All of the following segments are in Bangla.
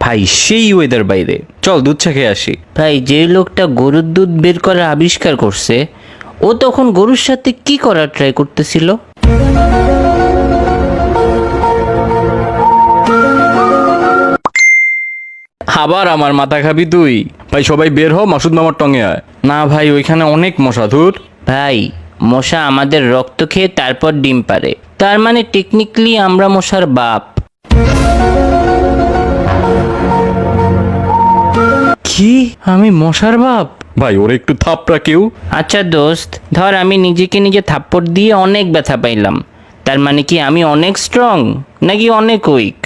ভাই সেই ওয়েদার বাইরে, চল দুধ চা খেয়ে আসি। ভাই যে লোকটা গরুর দুধ বের করার আবিষ্কার করছে ও তখন গরুর সাথে কি করার ট্রাই করতেছিল? আবার আমার মাথা খাবি তুই? ভাই সবাই বের হ, মাসুদ মামার টঙে আয়। না ভাই ওইখানে অনেক মশা, ধুর। ভাই মশা আমাদের রক্ত খেয়ে তারপর ডিম পারে, তার মানে টেকনিক্যালি আমরা মশার বাপ। কি আমি মশার বাপ? ভাই ওরে একটু থাপড়া কেউ। আচ্ছা দোস্ত, ধর আমি নিজেকে নিজে থাপ্পড় দিয়ে অনেক ব্যথা পাইলাম, তার মানে কি আমি অনেক স্ট্রং নাকি অনেক উইক?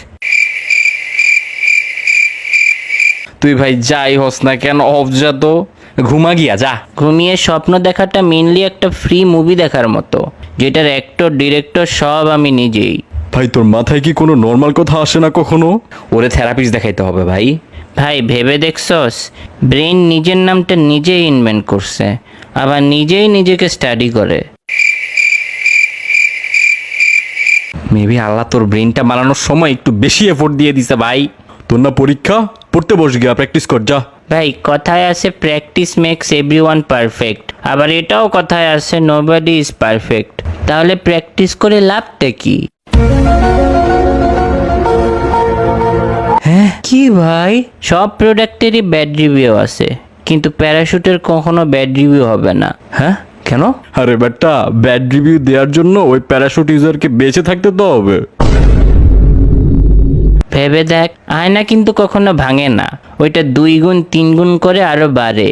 তুই ভাই যাই হস না কেন অফ যা তো, ঘুমা গিয়া যা। ঘুমিয়ে স্বপ্ন দেখাটা মেনলি একটা ফ্রি মুভি দেখার মতো, যেটার অ্যাক্টর ডিরেক্টর সব আমি নিজেই। ভাই তোর মাথায় কি কোনো নর্মাল কথা আসে না কখনো? ওরে থেরাপিস্ট দেখাইতে হবে ভাই। ভাই ভেবে দেখছস, ব্রেন নিজের নামটা নিজেই ইনভেন্ট করছে, আবার নিজেই নিজেকে স্টাডি করে। মেবি আল্লাহ তোর ব্রেনটা বানানোর সময় একটু বেশি এফোর্ট দিয়ে দিছে ভাই। তোর না পরীক্ষা, পড়তে বস গিয়া, প্র্যাকটিস কর যা। ভাই কথায় আছে প্র্যাকটিস মেক্স এভরিওয়ান পারফেক্ট, আবার এটাও কথায় আছে নোবডি ইজ পারফেক্ট। তাহলে প্র্যাকটিস করে লাভটা কি? হ্যাঁ কি ভাই, সব প্রোডাক্টেরই ব্যাড রিভিউ আছে, কিন্তু প্যারাশুটের কখনো ব্যাড রিভিউ হবে না। হ্যাঁ কেন? আরে বেটা, ব্যাড রিভিউ দেওয়ার জন্য ওই প্যারাশুট ইউজারকে বেঁচে থাকতে তো হবে। ভেবে দেখ, আয়না কিন্তু কখনো ভাঙে না, ওইটা 2 গুণ 3 গুণ করে আরো বাড়ে।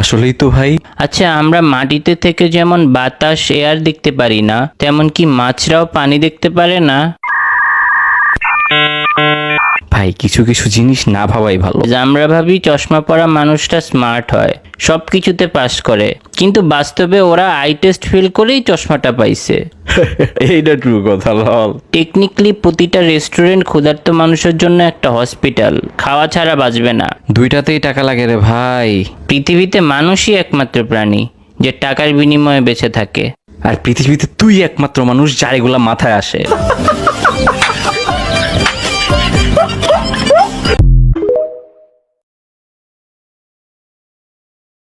আসলেই তো ভাই। আচ্ছা আমরা মাটিতে থেকে যেমন বাতাস এয়ার দেখতে পারি না, তেমন কি মাছরাও পানি দেখতে পারে না? ভাই কিছু কিছু জিনিস না ভাবাই ভালো। আমরা ভাবি চশমা পরা মানুষটা স্মার্ট হয়, সব কিছুতে পাস করে, কিন্তু বাস্তবে ওরা আই টেস্ট ফেল করেই চশমাটা পাইছে। এইটা ট্রু কথা লল। টেকনিক্যালি প্রতিটা রেস্টুরেন্ট ক্ষুধার্ত মানুষের জন্য একটা হসপিটাল, খাওয়া ছাড়া বাঁচবে না। দুইটাতেই টাকা লাগে রে ভাই। পৃথিবীতে মানুষই একমাত্র প্রাণী যে টাকার বিনিময়ে বেঁচে থাকে। আর পৃথিবীতে তুই একমাত্র মানুষ যার এগুলা মাথায় আসে।